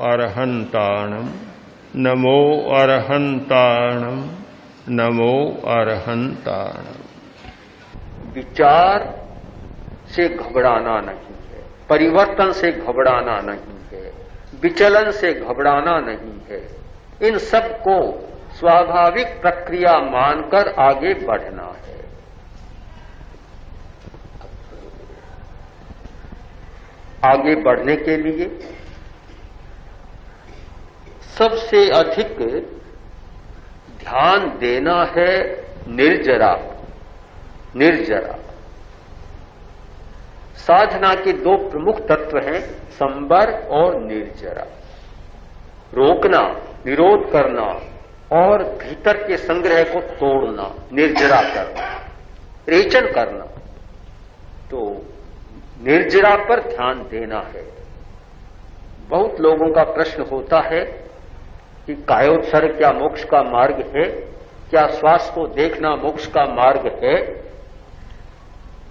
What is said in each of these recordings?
अरहंताणम नमो अरहंताणम नमो अरहंताणम। विचार से घबराना नहीं है, परिवर्तन से घबराना नहीं है, विचलन से घबराना नहीं है। इन सब को स्वाभाविक प्रक्रिया मानकर आगे बढ़ना है। आगे बढ़ने के लिए सबसे अधिक ध्यान देना है निर्जरा। निर्जरा साधना के दो प्रमुख तत्व हैं, संबर और निर्जरा। रोकना, निरोध करना और भीतर के संग्रह को तोड़ना, निर्जरा करना, रेचन करना। तो निर्जरा पर ध्यान देना है। बहुत लोगों का प्रश्न होता है कि कायोत्सर्ग क्या मोक्ष का मार्ग है? क्या श्वास को देखना मोक्ष का मार्ग है?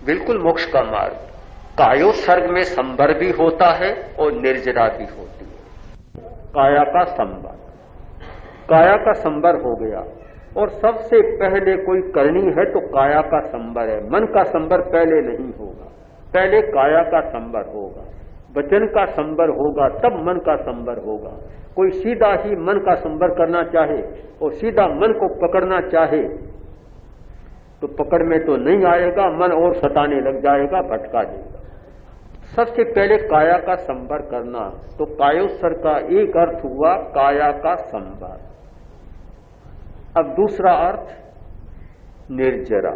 बिल्कुल मोक्ष का मार्ग। कायोत्सर्ग में संबर भी होता है और निर्जरा भी होती है। काया का संबर, काया का संबर हो गया। और सबसे पहले कोई करनी है तो काया का संबर है। मन का संबर पहले नहीं होगा, पहले काया का संबर होगा। वचन का संबर होगा तब मन का संबर होगा। कोई सीधा ही मन का संबर करना चाहे और सीधा मन को पकड़ना चाहे तो पकड़ में तो नहीं आएगा, मन और सताने लग जाएगा, भटका देगा। सबसे पहले काया का संबर करना। तो कायोत्सर्ग का एक अर्थ हुआ काया का संबर। अब दूसरा अर्थ निर्जरा।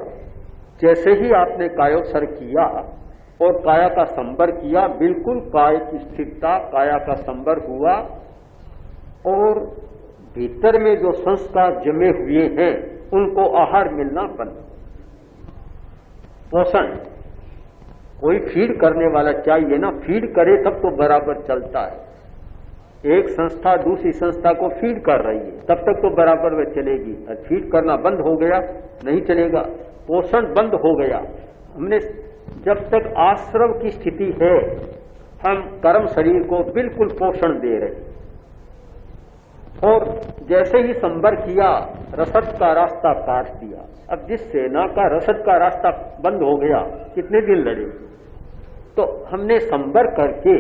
जैसे ही आपने कायोत्सर्ग किया और काया का संबर किया, बिल्कुल काय की स्थिरता, काया का संबर हुआ और भीतर में जो संस्कार जमे हुए हैं उनको आहार मिलना बंद। पोषण, कोई फीड करने वाला चाहिए ना, फीड करे तब तो बराबर चलता है। एक संस्था दूसरी संस्था को फीड कर रही है तब तक तो बराबर वह चलेगी। और फीड करना बंद हो गया नहीं चलेगा। पोषण बंद हो गया। हमने जब तक आश्रव की स्थिति है हम कर्म शरीर को बिल्कुल पोषण दे रहे, और जैसे ही संबर किया रसद का रास्ता काट दिया। अब जिस सेना का रसद का रास्ता बंद हो गया कितने दिन लड़ेगी? तो हमने संबर करके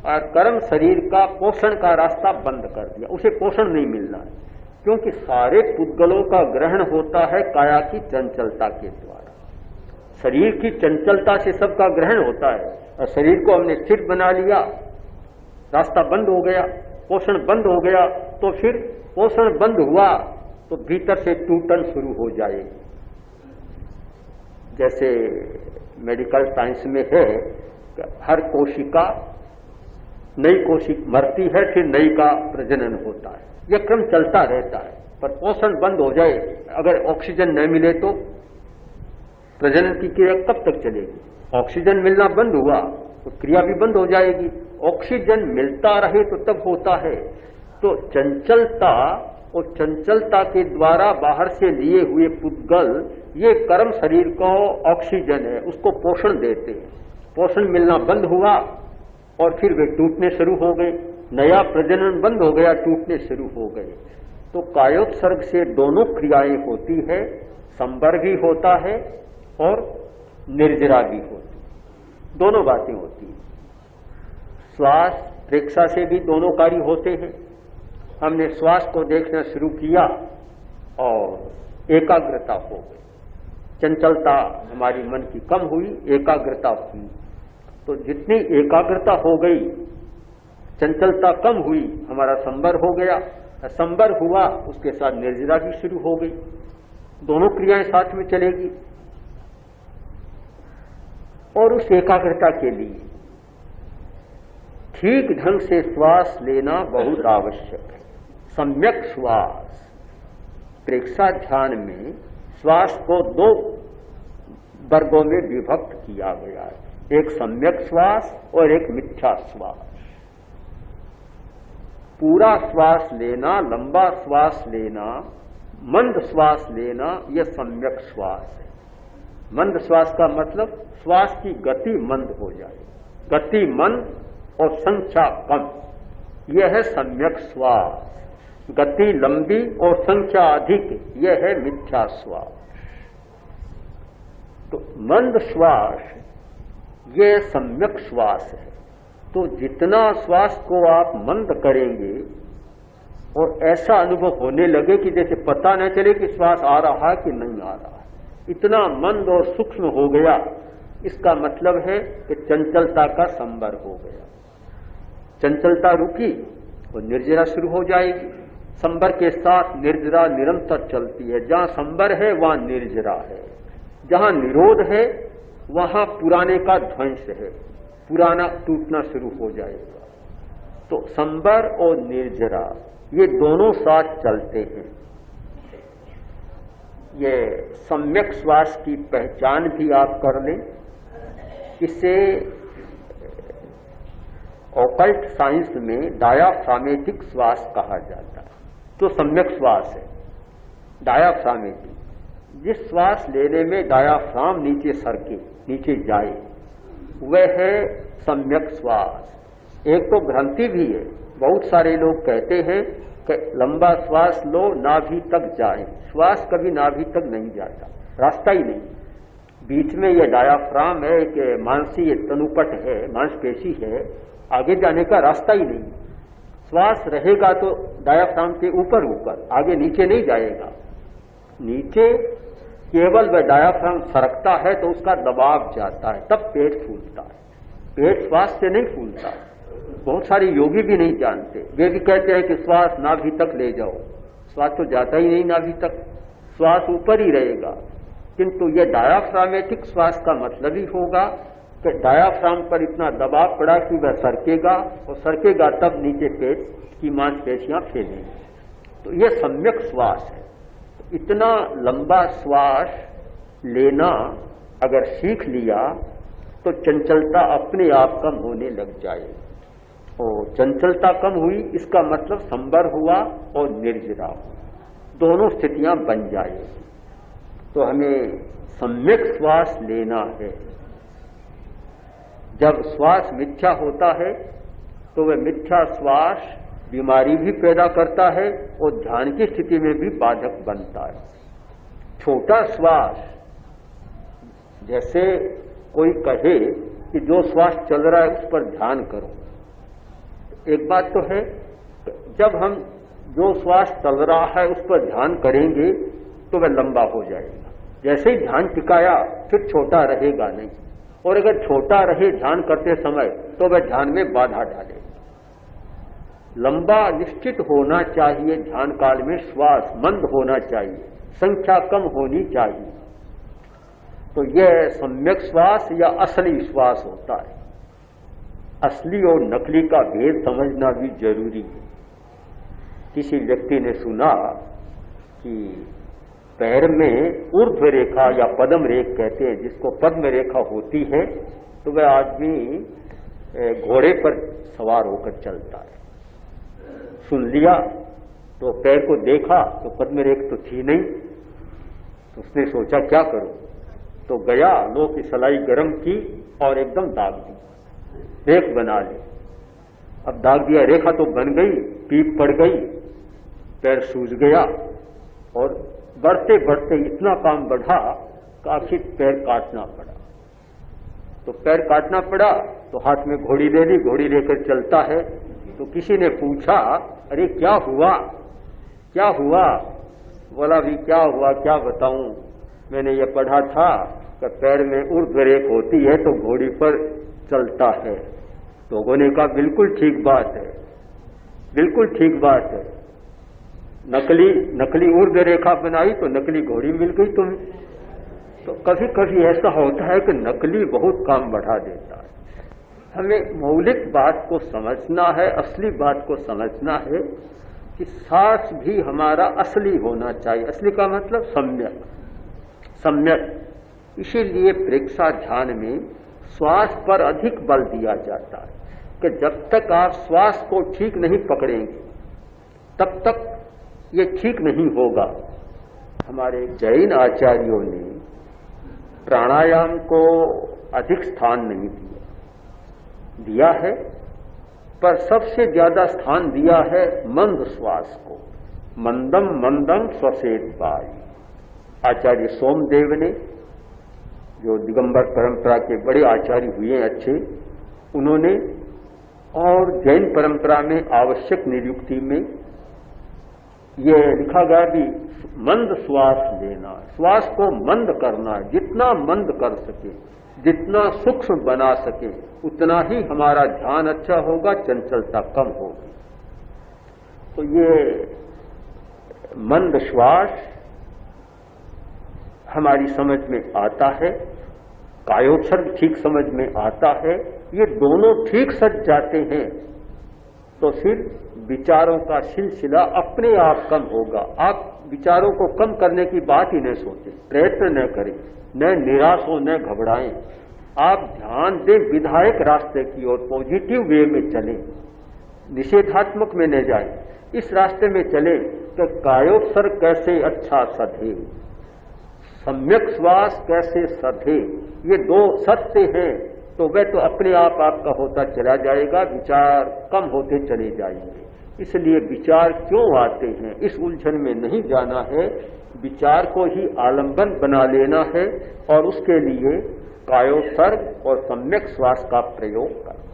और कर्म शरीर का पोषण का रास्ता बंद कर दिया, उसे पोषण नहीं मिलना है। क्योंकि सारे पुद्गलों का ग्रहण होता है काया की चंचलता के द्वारा। शरीर की चंचलता से सबका ग्रहण होता है और शरीर को हमने स्थिर बना लिया, रास्ता बंद हो गया, पोषण बंद हो गया। तो फिर पोषण बंद हुआ तो भीतर से टूटन शुरू हो जाएगी। जैसे मेडिकल साइंस में है कि हर कोशिका, नई कोशिका मरती है फिर नई का प्रजनन होता है, यह क्रम चलता रहता है। पर पोषण बंद हो जाए, अगर ऑक्सीजन न मिले तो प्रजनन की क्रिया कब तक चलेगी? ऑक्सीजन मिलना बंद हुआ तो क्रिया भी बंद हो जाएगी। ऑक्सीजन मिलता रहे तो तब होता है। तो चंचलता और चंचलता के द्वारा बाहर से लिए हुए पुद्गल, ये कर्म शरीर को ऑक्सीजन है, उसको पोषण देते हैं। पोषण मिलना बंद हुआ और फिर वे टूटने शुरू हो गए, नया प्रजनन बंद हो गया, टूटने शुरू हो गए। तो कायोत्सर्ग से दोनों क्रियाएं होती है, संबर भी होता है और निर्जरा भी होती है, दोनों बातें होती हैं। श्वास प्रेक्षा से भी दोनों कार्य होते हैं। हमने श्वास को देखना शुरू किया और एकाग्रता हो गई, चंचलता हमारी मन की कम हुई, एकाग्रता हुई। तो जितनी एकाग्रता हो गई, चंचलता कम हुई, हमारा संबर हो गया। संबर हुआ उसके साथ निर्जरा भी शुरू हो गई, दोनों क्रियाएं साथ में चलेगी। और उस एकाग्रता के लिए ठीक ढंग से श्वास लेना बहुत आवश्यक है। सम्यक श्वास, प्रेक्षा ध्यान में श्वास को दो वर्गों में विभक्त किया गया है, एक सम्यक श्वास और एक मिथ्या श्वास। पूरा श्वास लेना, लंबा श्वास लेना, मंद श्वास लेना, यह सम्यक श्वास है। मंद श्वास का मतलब श्वास की गति मंद हो जाए, गति मंद और संख्या कम, यह है सम्यक श्वास। गति लंबी और संख्या अधिक, यह है मिथ्या श्वास। तो मंद श्वास यह सम्यक श्वास है। तो जितना श्वास को आप मंद करेंगे और ऐसा अनुभव होने लगे कि जैसे पता न चले कि श्वास आ रहा है कि नहीं आ रहा है, इतना मंद और सूक्ष्म हो गया, इसका मतलब है कि चंचलता का संबर हो गया। चंचलता रुकी और निर्जरा शुरू हो जाएगी। संबर के साथ निर्जरा निरंतर चलती है। जहां संबर है वहां निर्जरा है, जहां निरोध है वहां पुराने का ध्वंस है, पुराना टूटना शुरू हो जाएगा। तो संबर और निर्जरा ये दोनों साथ चलते हैं। ये सम्यक श्वास की पहचान भी आप कर लें। इसे ऑकल्ट साइंस में डायाफ्रामेटिक श्वास कहा जाता है। तो सम्यक श्वास है डायाफ्रामेटिक। जिस श्वास लेने में डायाफ्राम नीचे सरके, नीचे जाए, वह है सम्यक श्वास। एक तो भ्रांति भी है, बहुत सारे लोग कहते हैं कि लंबा श्वास लो नाभि तक जाए। श्वास कभी नाभि तक नहीं जाता, रास्ता ही नहीं। बीच में यह डायाफ्राम है कि मांसी तनुपट है, मांसपेशी है, आगे जाने का रास्ता ही नहीं। श्वास रहेगा तो डायाफ्राम के ऊपर ऊपर, आगे नीचे नहीं जाएगा। नीचे केवल वह डायाफ्राम सरकता है तो उसका दबाव जाता है, तब पेट फूलता है। पेट श्वास से नहीं फूलता। बहुत सारे योगी भी नहीं जानते, वे भी कहते हैं कि श्वास नाभि तक ले जाओ। श्वास तो जाता ही नहीं नाभि तक, श्वास ऊपर ही रहेगा। किंतु यह डायाफ्रामेटिक श्वास का मतलब ही होगा कि डायाफ्राम पर इतना दबाव पड़ा कि वह सरकेगा, और सरकेगा तब नीचे पेट की मांसपेशियां फैलेंगी। तो यह सम्यक श्वास है। इतना लंबा श्वास लेना अगर सीख लिया तो चंचलता अपने आप कम होने लग जाएगी। और चंचलता कम हुई, इसका मतलब संबर हुआ और निर्जरा हुआ, दोनों स्थितियां बन जाएगी। तो हमें सम्यक श्वास लेना है। जब श्वास मिथ्या होता है तो वह मिथ्या श्वास बीमारी भी पैदा करता है और ध्यान की स्थिति में भी बाधक बनता है। छोटा श्वास, जैसे कोई कहे कि जो श्वास चल रहा है उस पर ध्यान करो। एक बात तो है, जब हम जो श्वास चल रहा है उस पर ध्यान करेंगे तो वह लंबा हो जाएगा। जैसे ही ध्यान टिकाया फिर छोटा रहेगा नहीं, और अगर छोटा रहे ध्यान करते समय तो वह ध्यान में बाधा डालेगा। लंबा निश्चित होना चाहिए ध्यान काल में, श्वास मंद होना चाहिए, संख्या कम होनी चाहिए। तो यह सम्यक श्वास या असली श्वास होता है। असली और नकली का भेद समझना भी जरूरी है। किसी व्यक्ति ने सुना कि पैर में ऊर्ध्व रेखा या पद्म रेख कहते हैं, जिसको पद्म रेखा होती है, तो वह आदमी घोड़े पर सवार होकर चलता है। सुन लिया तो पैर को देखा तो पद्म रेख तो थी नहीं, तो उसने सोचा क्या करूं, तो गया, लो की सलाई गर्म की और एकदम दाग दी, रेख बना ली। अब दाग दिया, रेखा तो बन गई, पीप पड़ गई, पैर सूज गया, और बढ़ते बढ़ते इतना काम बढ़ा कि आखिर पैर काटना पड़ा। तो पैर काटना पड़ा तो हाथ में घोड़ी ले ली, घोड़ी लेकर चलता है। तो किसी ने पूछा, अरे क्या हुआ, क्या हुआ? बोला, भी क्या हुआ, क्या बताऊं, मैंने ये पढ़ा था कि पैर में ऊर्ध्व रेख होती है तो घोड़ी पर चलता है। लोगों ने कहा, बिल्कुल ठीक बात है, बिल्कुल ठीक बात है। नकली ऊर्ध्व रेखा बनाई तो नकली घोड़ी मिल गई तुम्हें। तो कभी कभी ऐसा होता है कि नकली बहुत काम बढ़ा देता है। हमें मौलिक बात को समझना है, असली बात को समझना है कि सांस भी हमारा असली होना चाहिए। असली का मतलब सम्यक, सम्यक। इसीलिए प्रेक्षा ध्यान में श्वास पर अधिक बल दिया जाता है कि जब तक आप श्वास को ठीक नहीं पकड़ेंगे तब तक ये ठीक नहीं होगा। हमारे जैन आचार्यों ने प्राणायाम को अधिक स्थान नहीं दिया है, पर सबसे ज्यादा स्थान दिया है मंद श्वास को। मंदम मंदम श्वसेत वायु। आचार्य सोमदेव ने, जो दिगंबर परंपरा के बड़े आचार्य हुए अच्छे, उन्होंने और जैन परंपरा में आवश्यक नियुक्ति में ये लिखा गया भी मंद श्वास लेना, श्वास को मंद करना, जितना मंद कर सके, जितना सूक्ष्म बना सके, उतना ही हमारा ध्यान अच्छा होगा, चंचलता कम होगी। तो ये मंद श्वास हमारी समझ में आता है, कायोत्सर्ग ठीक समझ में आता है। ये दोनों ठीक सज जाते हैं तो फिर विचारों का सिलसिला अपने आप कम होगा। आप विचारों को कम करने की बात ही न सोचें, प्रयत्न न करें, न निराश हो, न घबराएं। आप ध्यान दें विधायक रास्ते की ओर, पॉजिटिव वे में चलें, निषेधात्मक में न जाएं। इस रास्ते में चलें तो कायोत्सर्ग कैसे अच्छा सधे, सम्यक श्वास कैसे सधे, ये दो सत्य हैं। तो वह तो अपने आप आपका होता चला जाएगा, विचार कम होते चले जाएंगे। इसलिए विचार क्यों आते हैं, इस उलझन में नहीं जाना है, विचार को ही आलंबन बना लेना है और उसके लिए कायोत्सर्ग और सम्यक श्वास का प्रयोग करना।